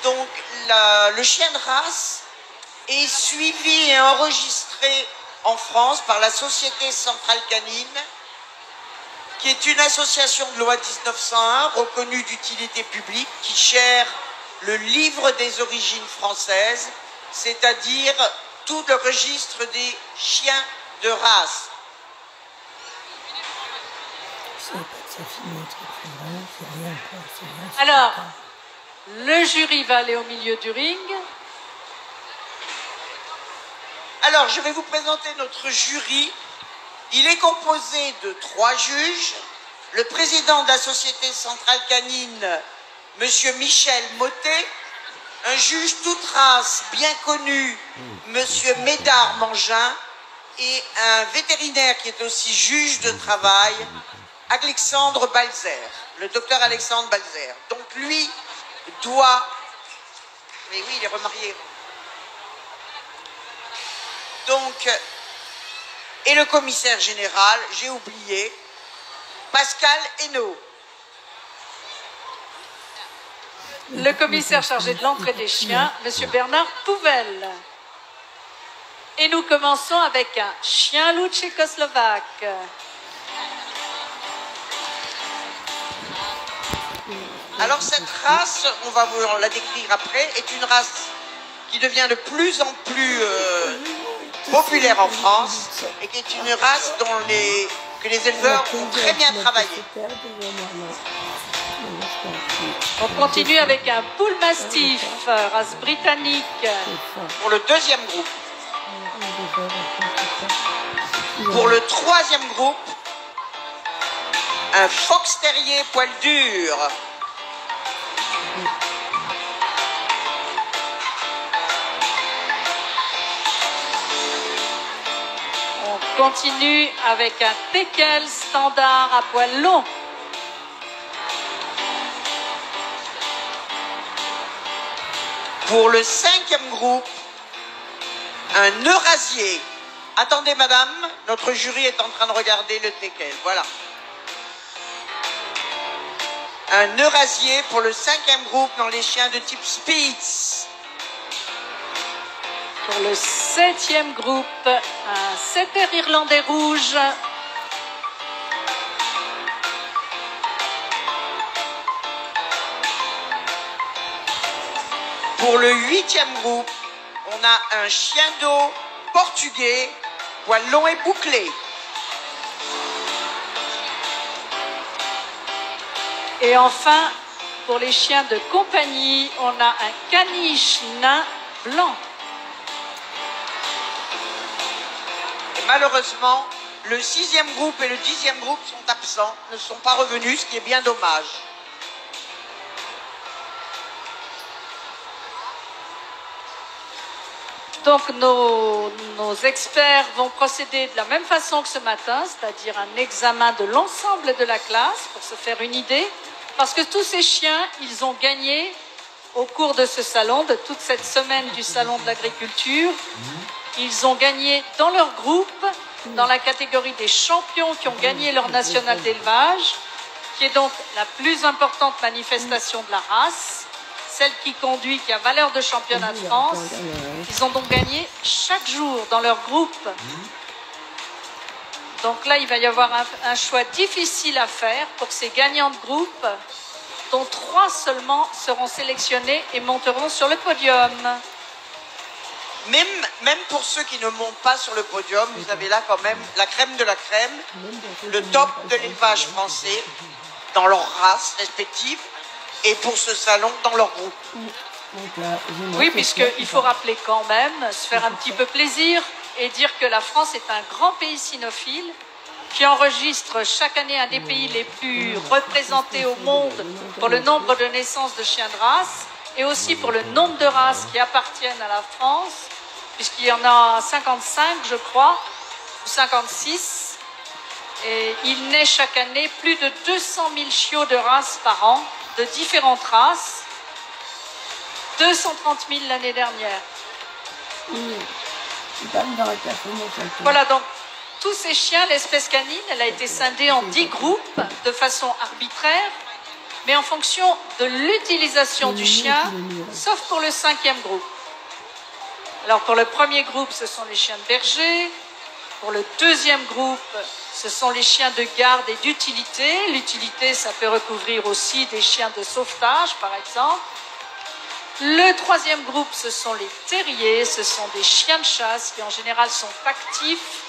Donc, le chien de race est suivi et enregistré en France par la Société Centrale Canine, qui est une association de loi 1901 reconnue d'utilité publique qui gère le livre des origines françaises, c'est-à-dire tout le registre des chiens de race. Alors, le jury va aller au milieu du ring. Alors, je vais vous présenter notre jury. Il est composé de 3 juges. Le président de la Société Centrale Canine, Monsieur Michel Mottet, un juge toute race bien connu, Monsieur Médard Mangin, et un vétérinaire qui est aussi juge de travail, Alexandre Balzer, le docteur Alexandre Balzer. Donc lui doit... Mais oui, il est remarié. Donc, et le commissaire général, j'ai oublié, Pascal Hainaut. Le commissaire chargé de l'entrée des chiens, Monsieur Bernard Pouvel. Et nous commençons avec un chien loup tchécoslovaque. Alors cette race, on va vous la décrire après, est une race qui devient de plus en plus populaire en France et qui est une race que les éleveurs ont très bien travaillé. On continue avec un bull mastiff, race britannique. Pour le 2e groupe. Pour le 3e groupe, un fox terrier poil dur. On continue avec un teckel standard à poil long. Pour le 5e groupe, un eurasier. Attendez madame, notre jury est en train de regarder le teckel, voilà. Un eurasier pour le 5e groupe dans les chiens de type Spitz. Pour le 7e groupe, un setter irlandais rouge. Pour le 8e groupe, on a un chien d'eau portugais, poil long et bouclé. Et enfin, pour les chiens de compagnie, on a un caniche nain blanc. Et malheureusement, le 6e groupe et le 10e groupe sont absents, ne sont pas revenus, ce qui est bien dommage. Donc nos experts vont procéder de la même façon que ce matin, c'est-à-dire un examen de l'ensemble de la classe pour se faire une idée, parce que tous ces chiens, ils ont gagné au cours de ce salon, de toute cette semaine du salon de l'agriculture, ils ont gagné dans leur groupe, dans la catégorie des champions qui ont gagné leur national d'élevage, qui est donc la plus importante manifestation de la race, celle qui conduit, qui a valeur de championnat de France. Ils ont donc gagné chaque jour dans leur groupe. Donc là, il va y avoir un choix difficile à faire pour ces gagnants de groupe, dont 3 seulement seront sélectionnés et monteront sur le podium. Même pour ceux qui ne montent pas sur le podium, vous avez là quand même la crème de la crème, le top de l'élevage français dans leurs races respectives et pour ce salon dans leur groupe. Oui, puisqu'il faut rappeler quand même, se faire un petit peu plaisir et dire que la France est un grand pays cynophile qui enregistre chaque année un des pays les plus représentés au monde pour le nombre de naissances de chiens de race et aussi pour le nombre de races qui appartiennent à la France, puisqu'il y en a 55, je crois, ou 56. Et il naît chaque année plus de 200 000 chiots de race par an, de différentes races. 230 000 l'année dernière. Voilà, donc tous ces chiens, l'espèce canine, elle a été scindée en 10 groupes de façon arbitraire. mais en fonction de l'utilisation du chien, sauf pour le 5e groupe. Alors pour le premier groupe, ce sont les chiens de berger. Pour le 2e groupe, ce sont les chiens de garde et d'utilité. L'utilité, ça peut recouvrir aussi des chiens de sauvetage, par exemple. Le 3e groupe, ce sont les terriers. Ce sont des chiens de chasse qui, en général, sont actifs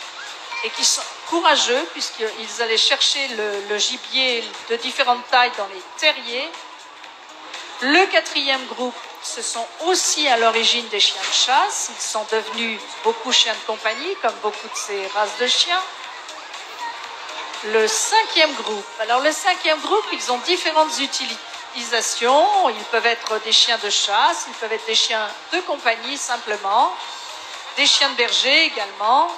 et qui sont courageux, puisqu'ils allaient chercher le gibier de différentes tailles dans les terriers. Le 4e groupe, ce sont aussi à l'origine des chiens de chasse. Ils sont devenus beaucoup chiens de compagnie, comme beaucoup de ces races de chiens. Le 5e groupe. Alors le 5e groupe, ils ont différentes utilisations. Ils peuvent être des chiens de chasse, ils peuvent être des chiens de compagnie simplement, des chiens de berger également,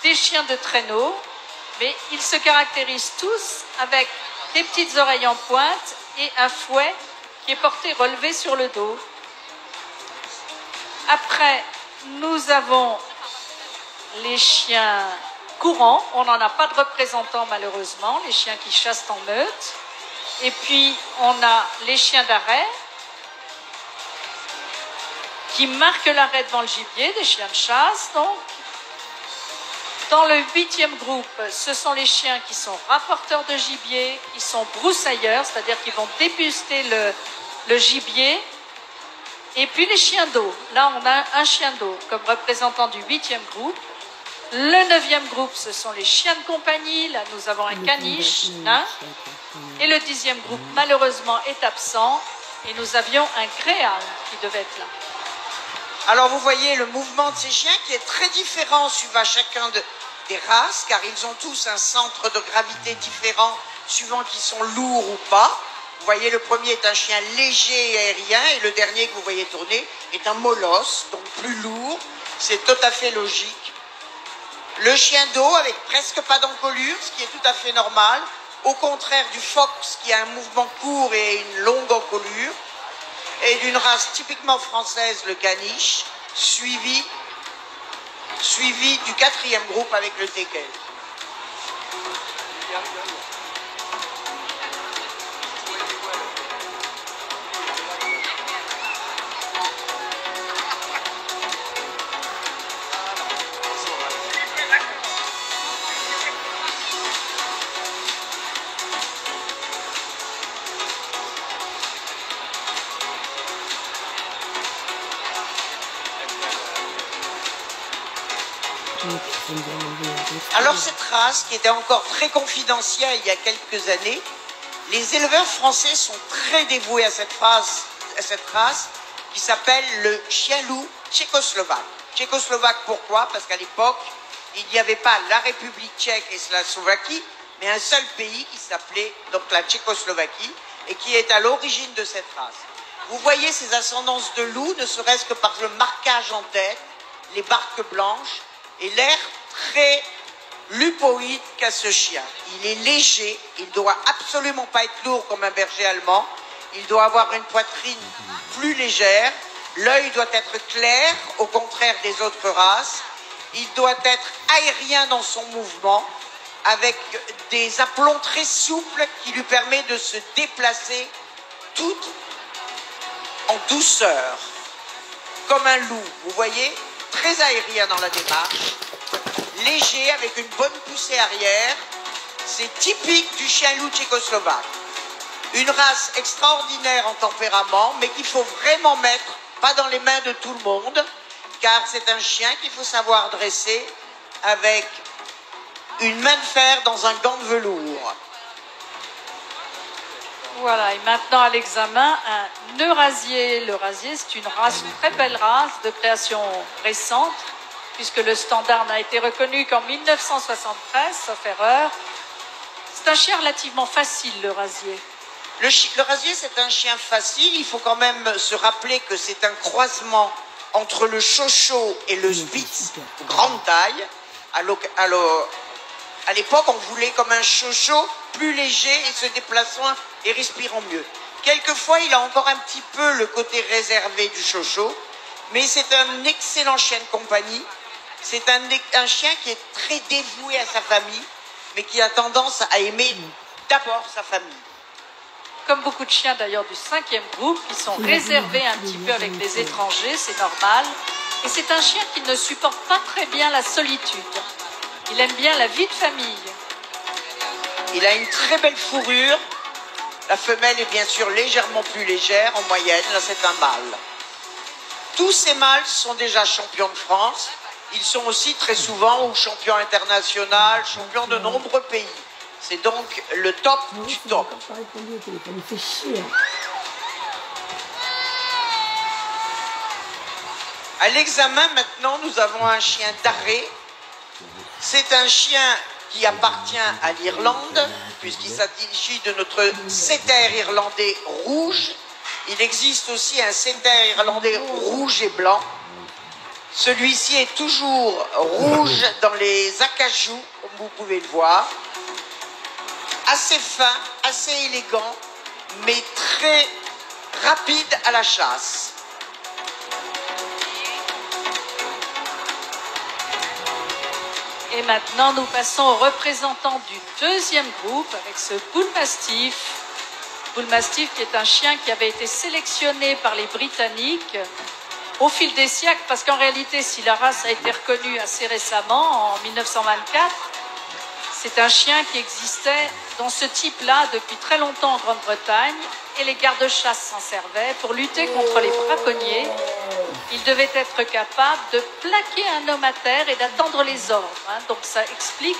des chiens de traîneau. Mais ils se caractérisent tous avec des petites oreilles en pointe et un fouet qui est porté relevé sur le dos. Après, nous avons les chiens courants. On n'en a pas de représentants malheureusement, les chiens qui chassent en meute. Et puis, on a les chiens d'arrêt qui marquent l'arrêt devant le gibier, des chiens de chasse donc. Dans le 8e groupe, ce sont les chiens qui sont rapporteurs de gibier, qui sont broussailleurs, c'est-à-dire qui vont dépuceler le gibier. Et puis les chiens d'eau. Là, on a un chien d'eau comme représentant du 8e groupe. Le 9e groupe, ce sont les chiens de compagnie. Là, nous avons un caniche, nain. Et le 10e groupe, malheureusement, est absent. Et nous avions un greyhound qui devait être là. Alors vous voyez le mouvement de ces chiens qui est très différent suivant chacun des races, car ils ont tous un centre de gravité différent suivant qu'ils sont lourds ou pas. Vous voyez, le premier est un chien léger et aérien, et le dernier que vous voyez tourner est un molosse, donc plus lourd. C'est tout à fait logique. Le chien d'eau avec presque pas d'encolure, ce qui est tout à fait normal, au contraire du fox qui a un mouvement court et une longue encolure, et d'une race typiquement française, le caniche, suivi du 4e groupe avec le teckel. Alors cette race, qui était encore très confidentielle il y a quelques années, les éleveurs français sont très dévoués à cette race qui s'appelle le chien-loup tchécoslovaque. Tchécoslovaque pourquoi? Parce qu'à l'époque, il n'y avait pas la République tchèque et la Slovaquie, mais un seul pays qui s'appelait donc la Tchécoslovaquie et qui est à l'origine de cette race. Vous voyez ces ascendances de loup, ne serait-ce que par le marquage en tête, les barques blanches, et l'air très lupoïde qu'a ce chien. Il est léger, il ne doit absolument pas être lourd comme un berger allemand, il doit avoir une poitrine plus légère, l'œil doit être clair, au contraire des autres races, il doit être aérien dans son mouvement, avec des aplombs très souples qui lui permettent de se déplacer tout en douceur, comme un loup, vous voyez, très aérien dans la démarche, léger avec une bonne poussée arrière, c'est typique du chien-loup tchécoslovaque. Une race extraordinaire en tempérament, mais qu'il faut vraiment mettre, pas dans les mains de tout le monde, car c'est un chien qu'il faut savoir dresser avec une main de fer dans un gant de velours. Voilà, et maintenant à l'examen, un eurasier. L'eurasier, c'est une race, une très belle race de création récente, puisque le standard n'a été reconnu qu'en 1973, sauf erreur. C'est un chien relativement facile, l'eurasier. L'eurasier, c'est un chien facile. Il faut quand même se rappeler que c'est un croisement entre le chocho et le spitz, grande taille. À l'époque, on voulait comme un chocho plus léger et se déplaçant et respirant mieux. Quelquefois, il a encore un petit peu le côté réservé du chocho, mais c'est un excellent chien de compagnie. C'est un chien qui est très dévoué à sa famille, mais qui a tendance à aimer d'abord sa famille. comme beaucoup de chiens d'ailleurs du 5e groupe, qui sont réservés un petit peu avec les étrangers, c'est normal. Et c'est un chien qui ne supporte pas très bien la solitude. Il aime bien la vie de famille. Il a une très belle fourrure. La femelle est bien sûr légèrement plus légère en moyenne. Là, c'est un mâle. Tous ces mâles sont déjà champions de France. Ils sont aussi très souvent ou champions internationaux, champions de nombreux pays. C'est donc le top du top. À l'examen maintenant, nous avons un chien d'arrêt. C'est un chien qui appartient à l'Irlande, puisqu'il s'agit de notre setter irlandais rouge. Il existe aussi un setter irlandais rouge et blanc. Celui-ci est toujours rouge dans les acajou, comme vous pouvez le voir. Assez fin, assez élégant, mais très rapide à la chasse. Et maintenant, nous passons au représentant du 2e groupe avec ce Bull Mastiff. Bull Mastiff qui est un chien qui avait été sélectionné par les Britanniques au fil des siècles, parce qu'en réalité, si la race a été reconnue assez récemment, en 1924, c'est un chien qui existait dans ce type-là depuis très longtemps en Grande-Bretagne, et les gardes-chasse s'en servaient pour lutter contre les braconniers. Il devait être capable de plaquer un homme à terre et d'attendre les ordres. Donc ça explique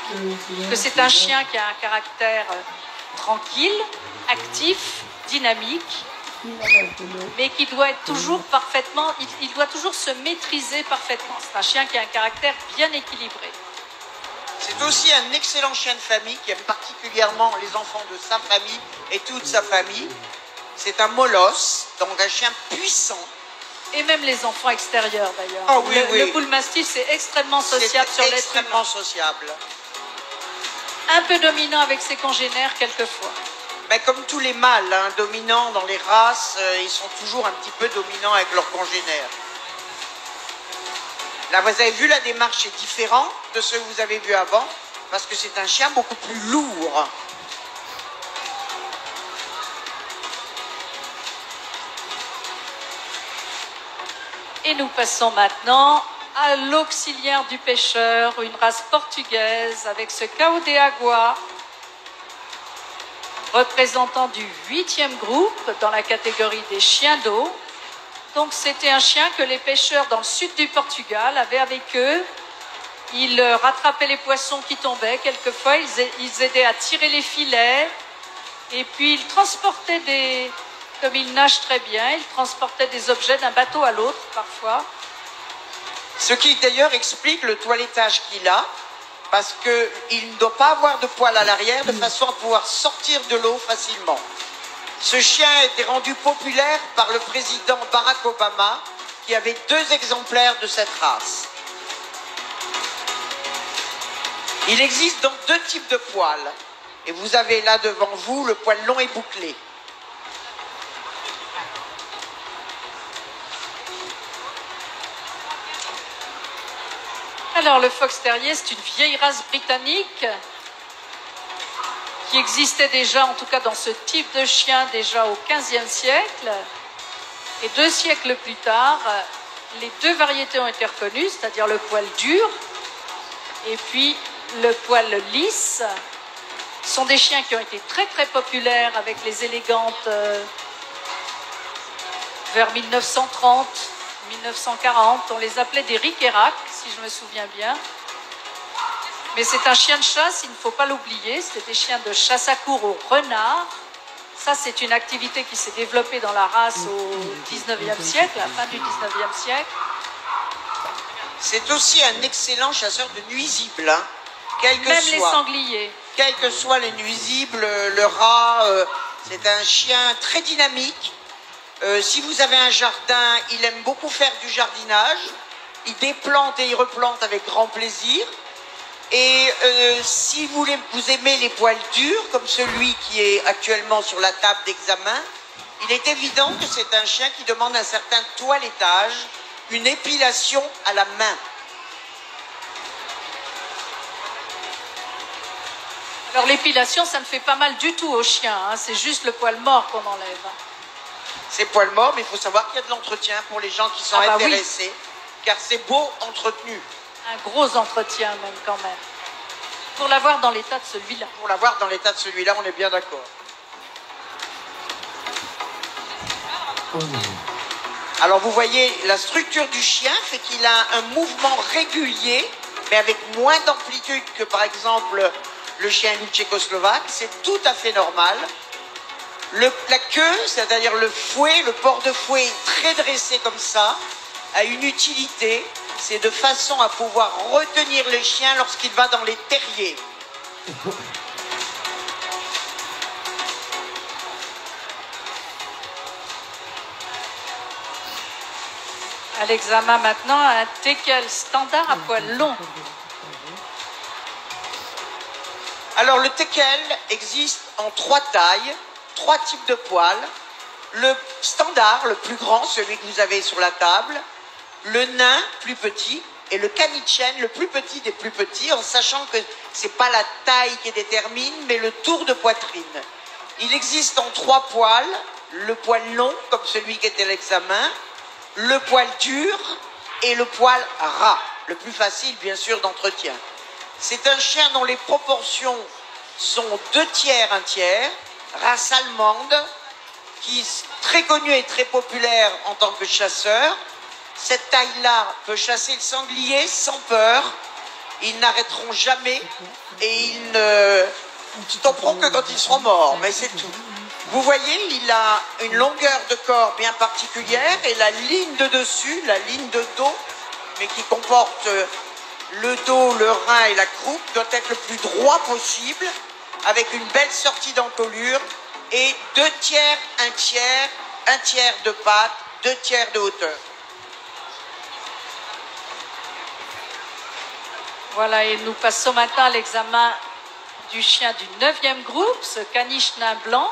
que c'est un chien qui a un caractère tranquille, actif, dynamique, mais qui doit être toujours parfaitement, il doit toujours se maîtriser parfaitement. C'est un chien qui a un caractère bien équilibré. C'est aussi un excellent chien de famille qui aime particulièrement les enfants de sa famille et toute sa famille. C'est un molosse, donc un chien puissant. Et même les enfants extérieurs d'ailleurs. Ah oui, le Bull Mastiff, c'est extrêmement sociable sur l'être humain. Extrêmement sociable. Un peu dominant avec ses congénères quelquefois. Ben, comme tous les mâles dominants dans les races, ils sont toujours un petit peu dominants avec leurs congénères. Là, vous avez vu, la démarche est différente de ce que vous avez vu avant, parce que c'est un chien beaucoup plus lourd. Et nous passons maintenant à l'auxiliaire du pêcheur, une race portugaise avec ce Cao de Agua, représentant du 8e groupe dans la catégorie des chiens d'eau. Donc c'était un chien que les pêcheurs dans le sud du Portugal avaient avec eux. Ils rattrapaient les poissons qui tombaient, quelquefois ils aidaient à tirer les filets, et puis ils transportaient des... Comme ils nagent très bien, ils transportaient des objets d'un bateau à l'autre parfois. Ce qui d'ailleurs explique le toilettage qu'il a, parce qu'il ne doit pas avoir de poils à l'arrière de façon à pouvoir sortir de l'eau facilement. Ce chien a été rendu populaire par le président Barack Obama, qui avait 2 exemplaires de cette race. Il existe donc 2 types de poils, et vous avez là devant vous le poil long et bouclé. Alors le Fox Terrier, c'est une vieille race britannique qui existait déjà, en tout cas dans ce type de chien, déjà au XVe siècle. Et 2 siècles plus tard, les 2 variétés ont été reconnues, c'est-à-dire le poil dur et puis le poil lisse. Ce sont des chiens qui ont été très très populaires avec les élégantes vers 1930. 1940, on les appelait des Riquerac, si je me souviens bien. Mais c'est un chien de chasse, il ne faut pas l'oublier, c'était des chiens de chasse à courre au renard. Ça, c'est une activité qui s'est développée dans la race au 19e siècle, à la fin du 19e siècle. C'est aussi un excellent chasseur de nuisibles, Même les sangliers. Quels que soient les nuisibles, le rat, c'est un chien très dynamique. Si vous avez un jardin, il aime beaucoup faire du jardinage. Il déplante et il replante avec grand plaisir. Et si vous aimez les poils durs, comme celui qui est actuellement sur la table d'examen, il est évident que c'est un chien qui demande un certain toilettage, une épilation à la main. Alors l'épilation, ça ne fait pas mal du tout au chien, hein. C'est juste le poil mort qu'on enlève. C'est poil mort, mais il faut savoir qu'il y a de l'entretien pour les gens qui sont intéressés, car c'est beau entretenu. Un gros entretien même quand même. Pour l'avoir dans l'état de celui-là. Pour l'avoir dans l'état de celui-là, on est bien d'accord. Alors vous voyez, la structure du chien fait qu'il a un mouvement régulier, mais avec moins d'amplitude que par exemple le chien loup tchécoslovaque. C'est tout à fait normal. La queue, c'est-à-dire le fouet, le port de fouet très dressé comme ça, a une utilité. C'est de façon à pouvoir retenir le chien lorsqu'il va dans les terriers. À l'examen maintenant, un teckel standard à poil long. Alors le teckel existe en 3 tailles, 3 types de poils. Le standard, le plus grand, celui que vous avez sur la table. Le nain, plus petit, et le canichen, le plus petit des plus petits, en sachant que ce n'est pas la taille qui détermine, mais le tour de poitrine. Il existe en 3 poils, le poil long, comme celui qui était à l'examen, le poil dur et le poil ras, le plus facile, bien sûr, d'entretien. C'est un chien dont les proportions sont 2 tiers, 1 tiers, race allemande, qui est très connue et très populaire en tant que chasseur. Cette taille-là peut chasser le sanglier sans peur. Ils n'arrêteront jamais et ils ne stopperont que quand ils seront morts, mais c'est tout. Vous voyez, il a une longueur de corps bien particulière et la ligne de dessus, la ligne de dos, mais qui comporte le dos, le rein et la croupe, doit être le plus droit possible, avec une belle sortie d'encolure et 2 tiers, 1 tiers, 1 tiers de patte, 2 tiers de hauteur. Voilà, et nous passons maintenant à l'examen du chien du 9e groupe, ce caniche nain blanc.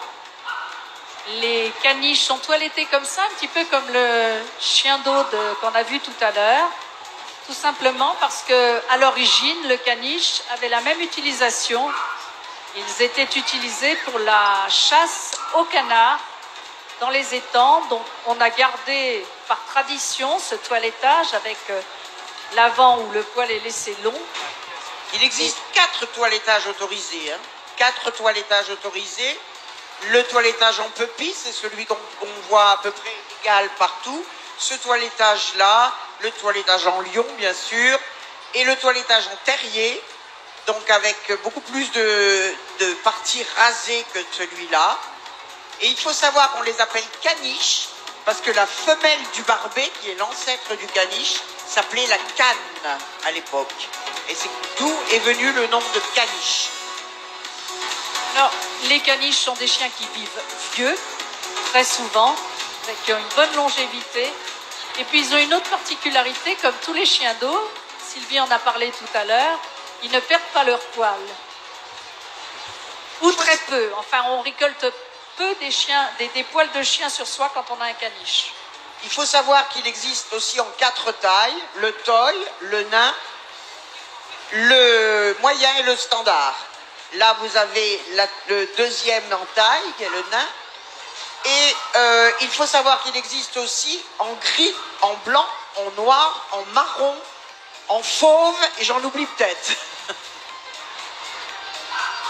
Les caniches sont toilettés comme ça, un petit peu comme le chien d'eau qu'on a vu tout à l'heure. Tout simplement parce que, à l'origine, le caniche avait la même utilisation. Ils étaient utilisés pour la chasse au canard dans les étangs. Donc, on a gardé par tradition ce toilettage avec l'avant où le poil est laissé long. Il existe 4 toilettages autorisés. 4 toilettages autorisés. Le toilettage en puppy, c'est celui qu'on voit à peu près égal partout. Ce toilettage-là, le toilettage en lion, bien sûr, et le toilettage en terrier, donc avec beaucoup plus de parties rasées que celui-là. Et il faut savoir qu'on les appelle caniches, parce que la femelle du barbet, qui est l'ancêtre du caniche, s'appelait la canne à l'époque. Et c'est d'où est venu le nom de caniche. Alors, les caniches sont des chiens qui vivent vieux, très souvent, qui ont une bonne longévité. Et puis, ils ont une autre particularité, comme tous les chiens d'eau, Sylvie en a parlé tout à l'heure, ils ne perdent pas leur poil. Ou très peu. Enfin, on récolte peu des poils de chien sur soi quand on a un caniche. Il faut savoir qu'il existe aussi en 4 tailles, le toy, le nain, le moyen et le standard. Là, vous avez le 2e en taille, qui est le nain. Et il faut savoir qu'il existe aussi en gris, en blanc, en noir, en marron, en fauve, et j'en oublie peut-être.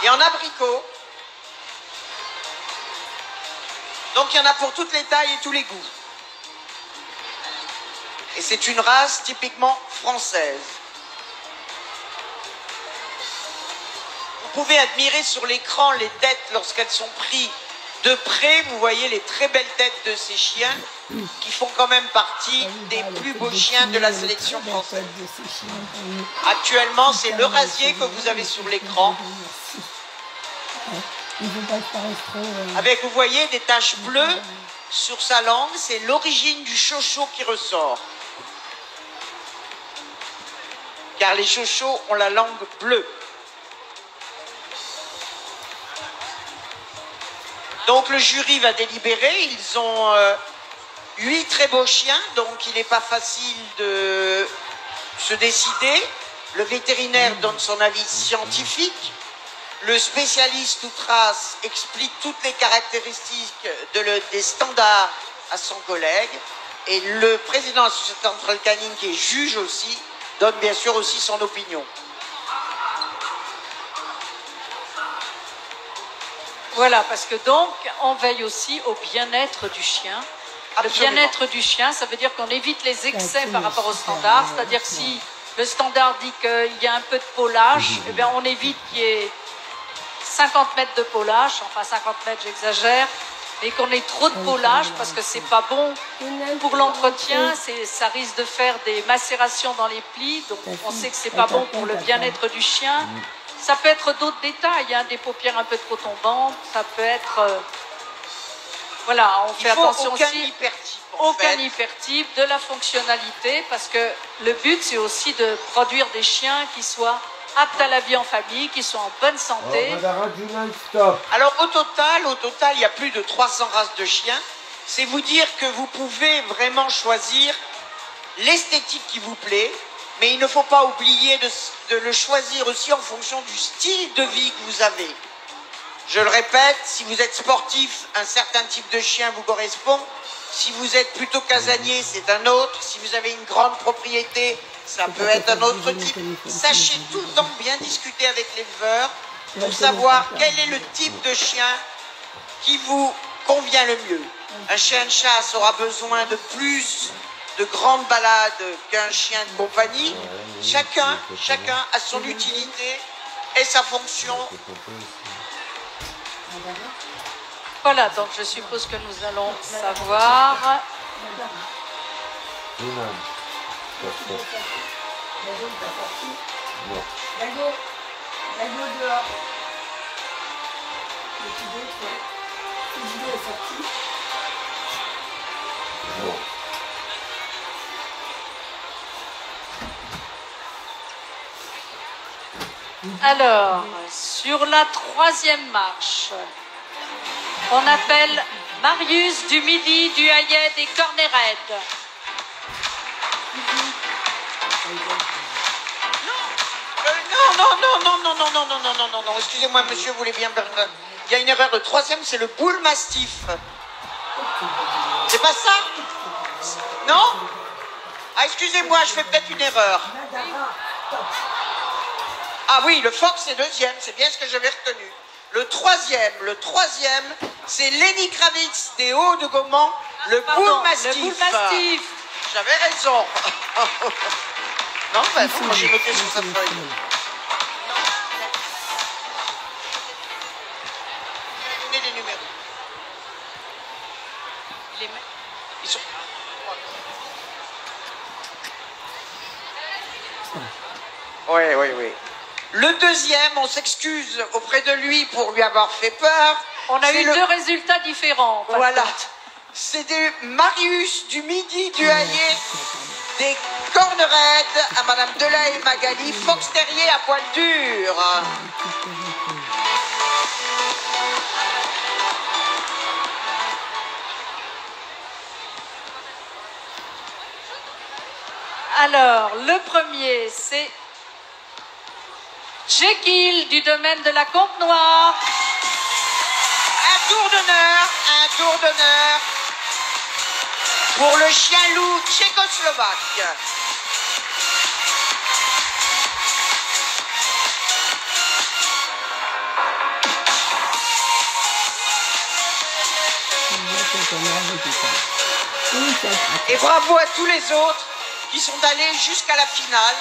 Et en abricot. Donc il y en a pour toutes les tailles et tous les goûts. Et c'est une race typiquement française. Vous pouvez admirer sur l'écran les têtes lorsqu'elles sont prises de près. Vous voyez les très belles têtes de ces chiens qui font quand même partie des plus beaux chiens de la sélection française. Actuellement, c'est le rasier que vous avez sur l'écran. Avec, vous voyez, des taches bleues sur sa langue. C'est l'origine du chocho qui ressort. Car les chochos ont la langue bleue. Donc le jury va délibérer, ils ont 8 très beaux chiens, donc il n'est pas facile de se décider. Le vétérinaire donne son avis scientifique. le spécialiste Outras explique toutes les caractéristiques des standards à son collègue. Et le président de la Société centrale canine, qui est juge aussi, donne bien sûr aussi son opinion. Voilà, parce que donc, on veille aussi au bien-être du chien. Absolument. Le bien-être du chien, ça veut dire qu'on évite les excès par rapport au standard. C'est-à-dire si le standard dit qu'il y a un peu de polage, eh bien on évite qu'il y ait 50 mètres de polage, enfin 50 mètres j'exagère, mais qu'on ait trop de polage parce que c'est pas bon pour l'entretien, ça risque de faire des macérations dans les plis, donc on sait que c'est pas bon pour le bien-être du chien. Ça peut être d'autres détails, hein, des paupières un peu trop tombantes, ça peut être... voilà, on fait attention aucun aussi. hypertype, Aucun hypertype, de la fonctionnalité, parce que le but c'est aussi de produire des chiens qui soient aptes à la vie en famille, qui soient en bonne santé. Alors au total, il y a plus de 300 races de chiens. C'est vous dire que vous pouvez vraiment choisir l'esthétique qui vous plaît, mais il ne faut pas oublier de le choisir aussi en fonction du style de vie que vous avez. Je le répète, si vous êtes sportif, un certain type de chien vous correspond. Si vous êtes plutôt casanier, c'est un autre. Si vous avez une grande propriété, ça peut être un autre type. Sachez tout le temps bien discuter avec l'éleveur pour savoir quel est le type de chien qui vous convient le mieux. Un chien de chasse aura besoin de plus de grandes balades qu'un chien de compagnie. Chacun a son utilité et sa fonction. Voilà, donc je suppose que nous allons savoir. Alors, sur la troisième marche, on appelle Marius du Midi, du Hayet, des Corneraides. Non, excusez-moi monsieur, vous voulez bien... Il y a une erreur, le troisième c'est le Bull Mastiff. C'est pas ça? Non? Ah excusez-moi, je fais peut-être une erreur. Ah oui, le Fox est deuxième, c'est bien ce que j'avais retenu. Le troisième, c'est Lenny Kravitz des Hauts-de-Gaumont, le Bull Mastiff. J'avais raison. Non, ben non, moi j'ai noté sur sa feuille. Il a donné les numéros. Ils sont... Oui. Le deuxième, on s'excuse auprès de lui pour lui avoir fait peur. On a eu deux résultats différents. Voilà. C'est Marius du Midi, du Hayet, des Corneraides à Madame Delay Magali, Fox Terrier à poil dur. Alors, le premier, c'est Jekyll du domaine de la Comte Noire. Un tour d'honneur pour le chien loup tchécoslovaque. Et bravo à tous les autres qui sont allés jusqu'à la finale.